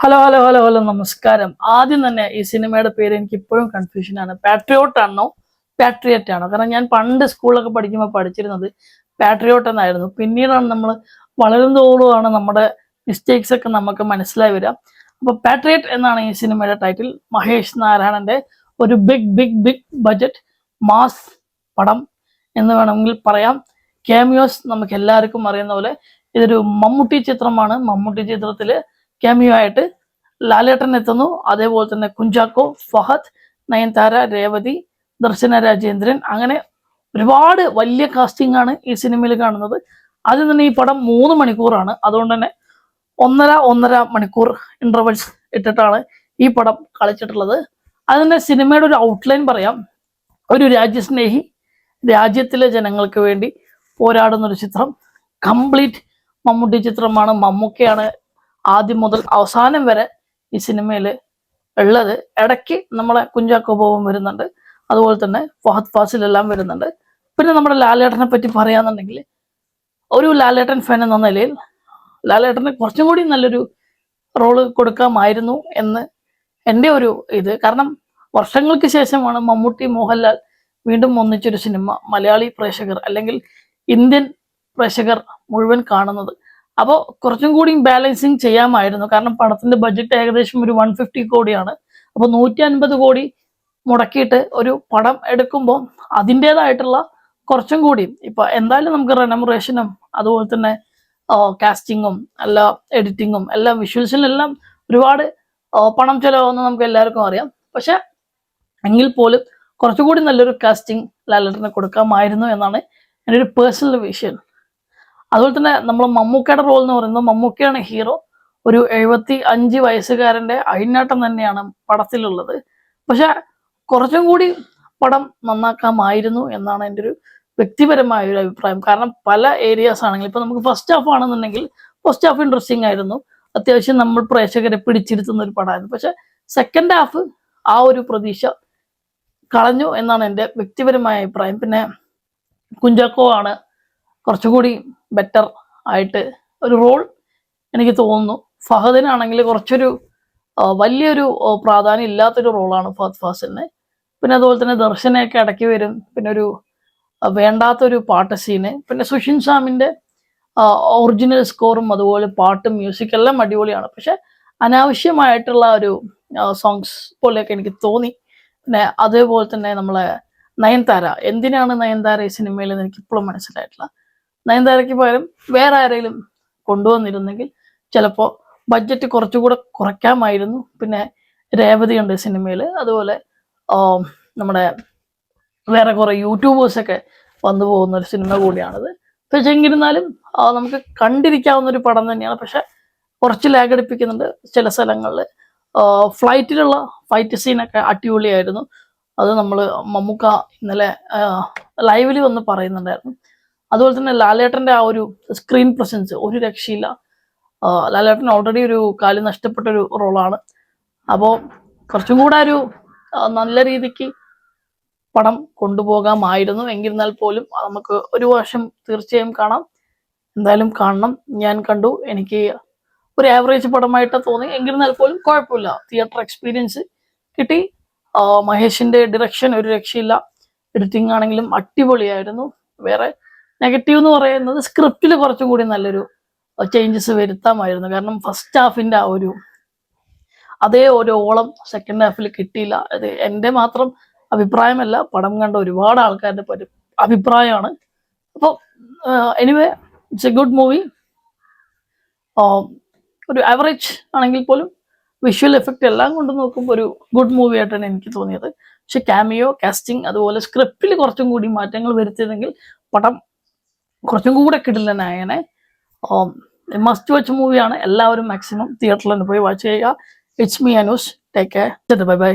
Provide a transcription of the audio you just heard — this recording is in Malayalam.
ഹലോ ഹലോ ഹലോ ഹലോ നമസ്കാരം. ആദ്യം തന്നെ ഈ സിനിമയുടെ പേര് എനിക്ക് ഇപ്പോഴും കൺഫ്യൂഷനാണ്. പാട്രിയോട്ട് ആണോ പാട്രിയറ്റ് ആണോ? കാരണം ഞാൻ പണ്ട് സ്കൂളിലൊക്കെ പഠിക്കുമ്പോൾ പഠിച്ചിരുന്നത് പാട്രിയോട്ട് എന്നായിരുന്നു. പിന്നീടാണ് നമ്മൾ വളരുന്തോറുമാണ് നമ്മുടെ മിസ്റ്റേക്സ് ഒക്കെ നമുക്ക് മനസ്സിലായി വരിക. അപ്പൊ പാട്രിയറ്റ് എന്നാണ് ഈ സിനിമയുടെ ടൈറ്റിൽ. മഹേഷ് നാരായണന്റെ ഒരു big big big budget mass പടം എന്ന് വേണമെങ്കിൽ പറയാം. ക്യാമിയോസ് നമുക്ക് എല്ലാവർക്കും അറിയുന്ന പോലെ ഇതൊരു മമ്മൂട്ടി ചിത്രമാണ്. മമ്മൂട്ടി ചിത്രത്തില് ക്യാമിയോ ആയിട്ട് ലാലേട്ടൻ എത്തുന്നു. അതേപോലെ തന്നെ കുഞ്ചാക്കോ, ഫഹദ്, നയൻതാര, രേവതി, ദർശന രാജേന്ദ്രൻ, അങ്ങനെ ഒരുപാട് വലിയ കാസ്റ്റിംഗ് ആണ് ഈ സിനിമയിൽ കാണുന്നത്. ആദ്യം തന്നെ ഈ പടം 3 മണിക്കൂറാണ്. അതുകൊണ്ട് തന്നെ ഒന്നര മണിക്കൂർ ഇന്റർവെൽസ് ഇട്ടിട്ടാണ് ഈ പടം കളിച്ചിട്ടുള്ളത്. അതിന്റെ സിനിമയുടെ ഒരു ഔട്ട്ലൈൻ പറയാം. ഒരു രാജ്യസ്നേഹി രാജ്യത്തിലെ ജനങ്ങൾക്ക് വേണ്ടി പോരാടുന്ന ഒരു ചിത്രം. കംപ്ലീറ്റ് മമ്മൂട്ടി ചിത്രമാണ്. മമ്മൂക്കയാണ് ആദ്യം മുതൽ അവസാനം വരെ ഈ സിനിമയിൽ ഉള്ളത്. ഇടയ്ക്ക് നമ്മളെ കുഞ്ചാക്കോ ബോബൻ വരുന്നുണ്ട്, അതുപോലെ തന്നെ ഫഹദ് ഫാസിൽ എല്ലാം വരുന്നുണ്ട്. പിന്നെ നമ്മുടെ ലാലേട്ടനെ പറ്റി പറയാന്നുണ്ടെങ്കിൽ, ഒരു ലാലേട്ടൻ ഫാൻ എന്ന നിലയിൽ ലാലേട്ടന് കുറച്ചും കൂടി നല്ലൊരു റോള് കൊടുക്കാമായിരുന്നു എന്ന് എൻ്റെ ഒരു ഇത്. കാരണം വർഷങ്ങൾക്ക് ശേഷമാണ് മമ്മൂട്ടി മോഹൻലാൽ വീണ്ടും ഒന്നിച്ചൊരു സിനിമ മലയാളി പ്രേക്ഷകർ അല്ലെങ്കിൽ ഇന്ത്യൻ പ്രേക്ഷകർ മുഴുവൻ കാണുന്നത്. അപ്പോൾ കുറച്ചും കൂടി ബാലൻസിങ് ചെയ്യാമായിരുന്നു. കാരണം പടത്തിന്റെ ബഡ്ജറ്റ് ഏകദേശം ഒരു 150 കോടിയാണ്. അപ്പോൾ 150 കോടി മുടക്കിയിട്ട് ഒരു പടം എടുക്കുമ്പോൾ അതിൻ്റെതായിട്ടുള്ള കുറച്ചും കൂടി ഇപ്പൊ എന്തായാലും നമുക്ക് റെനമറേഷനും അതുപോലെ തന്നെ കാസ്റ്റിങ്ങും എല്ലാ എഡിറ്റിങ്ങും എല്ലാം വിഷ്വൽസിനും എല്ലാം ഒരുപാട് പണം ചെലവാകുന്ന നമുക്ക് എല്ലാവർക്കും അറിയാം. പക്ഷെ എങ്കിൽ പോലും കുറച്ചുകൂടി നല്ലൊരു കാസ്റ്റിംഗ് ലാലേട്ടന് കൊടുക്കാമായിരുന്നു എന്നാണ് എൻ്റെ ഒരു പേഴ്സണൽ വിഷൻ. അതുപോലെ തന്നെ നമ്മൾ മമ്മൂക്കയുടെ റോൾ എന്ന് പറയുന്നത്, മമ്മൂക്കയാണ് ഹീറോ. ഒരു 75 വയസ്സുകാരന്റെ അഴിഞ്ഞാട്ടം തന്നെയാണ് പടത്തിലുള്ളത്. പക്ഷെ കുറച്ചും കൂടി പടം നന്നാക്കാമായിരുന്നു എന്നാണ് എൻ്റെ ഒരു വ്യക്തിപരമായ ഒരു അഭിപ്രായം. കാരണം പല ഏരിയാസ് ആണെങ്കിലും ഇപ്പൊ നമുക്ക് ഫസ്റ്റ് ഹാഫ് ആണെന്നുണ്ടെങ്കിൽ ഫസ്റ്റ് ഹാഫ് ഇൻട്രസ്റ്റിംഗ് ആയിരുന്നു, അത്യാവശ്യം നമ്മൾ പ്രേക്ഷകരെ പിടിച്ചിരുത്തുന്ന ഒരു പടമായിരുന്നു. പക്ഷെ സെക്കൻഡ് ഹാഫ് ആ ഒരു പ്രതീക്ഷ കളഞ്ഞു എന്നാണ് എൻ്റെ വ്യക്തിപരമായ അഭിപ്രായം. പിന്നെ കുഞ്ചാക്കോ ആണ് കുറച്ചുകൂടി ബെറ്റർ ആയിട്ട് ഒരു റോൾ എനിക്ക് തോന്നുന്നു. ഫഹദിനാണെങ്കിൽ കുറച്ചൊരു വലിയൊരു പ്രാധാന്യം ഇല്ലാത്തൊരു റോളാണ് ഫഹദ് ഫാസിലിന്. പിന്നെ അതുപോലെ തന്നെ ദർശനയൊക്കെ ഇടയ്ക്ക് വരും. പിന്നെ ഒരു വേണ്ടാത്തൊരു പാട്ട് സീന്. പിന്നെ സുഷിൻ ഷാമിന്റെ ഒറിജിനൽ സ്കോറും അതുപോലെ പാട്ടും മ്യൂസിക് എല്ലാം അടിപൊളിയാണ്. പക്ഷെ അനാവശ്യമായിട്ടുള്ള ഒരു സോങ്സ് പോലെയൊക്കെ എനിക്ക് തോന്നി. പിന്നെ അതേപോലെ തന്നെ നമ്മളെ നയൻതാര, എന്തിനാണ് നയൻതാര ഈ സിനിമയിൽ എന്ന് എനിക്ക് ഇപ്പോഴും മനസ്സിലായിട്ടില്ല. നയൻതാരയ്ക്ക് പകരം വേറെ ആരെങ്കിലും കൊണ്ടുവന്നിരുന്നെങ്കിൽ ചിലപ്പോൾ ബഡ്ജറ്റ് കുറച്ചുകൂടെ കുറയ്ക്കാമായിരുന്നു. പിന്നെ രേവതി ഉണ്ട് സിനിമയിൽ, അതുപോലെ നമ്മുടെ വേറെ കുറെ യൂട്യൂബേഴ്സൊക്കെ വന്നു പോകുന്ന ഒരു സിനിമ കൂടിയാണിത്. പക്ഷെ എന്നിരുന്നാലും നമുക്ക് കണ്ടിരിക്കാവുന്ന ഒരു പടം തന്നെയാണ്. പക്ഷെ കുറച്ച് ലാഗ് അടിപ്പിക്കുന്നുണ്ട് ചില സ്ഥലങ്ങളിൽ. ഫ്ലൈറ്റിലുള്ള ഫൈറ്റ് സീനൊക്കെ അടിപൊളിയായിരുന്നു. അത് നമ്മൾ മമ്മൂക്ക ഇന്നലെ ലൈവിൽ വന്ന് പറയുന്നുണ്ടായിരുന്നു. അതുപോലെ തന്നെ ലാലേട്ടന്റെ ആ ഒരു സ്ക്രീൻ പ്രസൻസ് ഒരു രക്ഷയില്ല. ലാലേട്ടൻ ഓൾറെഡി ഒരു കാല് നഷ്ടപ്പെട്ട ഒരു റോളാണ്. അപ്പോൾ കുറച്ചും കൂടെ ഒരു നല്ല രീതിക്ക് പടം കൊണ്ടുപോകാമായിരുന്നു. എന്നിരുന്നാൽ പോലും നമുക്ക് ഒരു വർഷം തീർച്ചയായും കാണാം. എന്തായാലും കാണണം. ഞാൻ കണ്ടു, എനിക്ക് ഒരു ആവറേജ് പടമായിട്ട് തോന്നി. എന്നിരുന്നാൽ പോലും കുഴപ്പമില്ല, തിയേറ്റർ എക്സ്പീരിയൻസ് കിട്ടി. മഹേഷിന്റെ ഡിറക്ഷൻ ഒരു രക്ഷയില്ല, എഡിറ്റിംഗ് ആണെങ്കിലും അടിപൊളിയായിരുന്നു. വേറെ നെഗറ്റീവ് എന്ന് പറയുന്നത് സ്ക്രിപ്റ്റിൽ കുറച്ചും കൂടി നല്ലൊരു ചേഞ്ചസ് വരുത്താമായിരുന്നു. കാരണം ഫസ്റ്റ് ഹാഫിന്റെ ആ ഒരു അതേ ഒരു ഓളം സെക്കൻഡ് ഹാഫിൽ കിട്ടിയില്ല. അത് എൻ്റെ മാത്രം അഭിപ്രായമല്ല, പടം കണ്ട ഒരുപാട് ആൾക്കാരുടെ അഭിപ്രായമാണ്. അപ്പോൾ anyway it's A good movie. ഒരു ആവറേജ് ആണെങ്കിൽ പോലും വിഷ്വൽ എഫക്റ്റ് എല്ലാം കൊണ്ട് നോക്കുമ്പോൾ ഒരു ഗുഡ് മൂവി ആയിട്ടാണ് എനിക്ക് തോന്നിയത്. പക്ഷെ ക്യാമിയോ, കാസ്റ്റിംഗ് അതുപോലെ സ്ക്രിപ്റ്റിൽ കുറച്ചും കൂടി മാറ്റങ്ങൾ വരുത്തിയതെങ്കിൽ പടം കുറച്ചും കൂടെ കിടിലനായനെ. മസ്റ്റ് വാച്ച് മൂവിയാണ്. എല്ലാവരും മാക്സിമം തിയേറ്ററിൽ തന്നെ പോയി വാച്ച് ചെയ്യുക. It's me Anu's. Take care. Bye bye.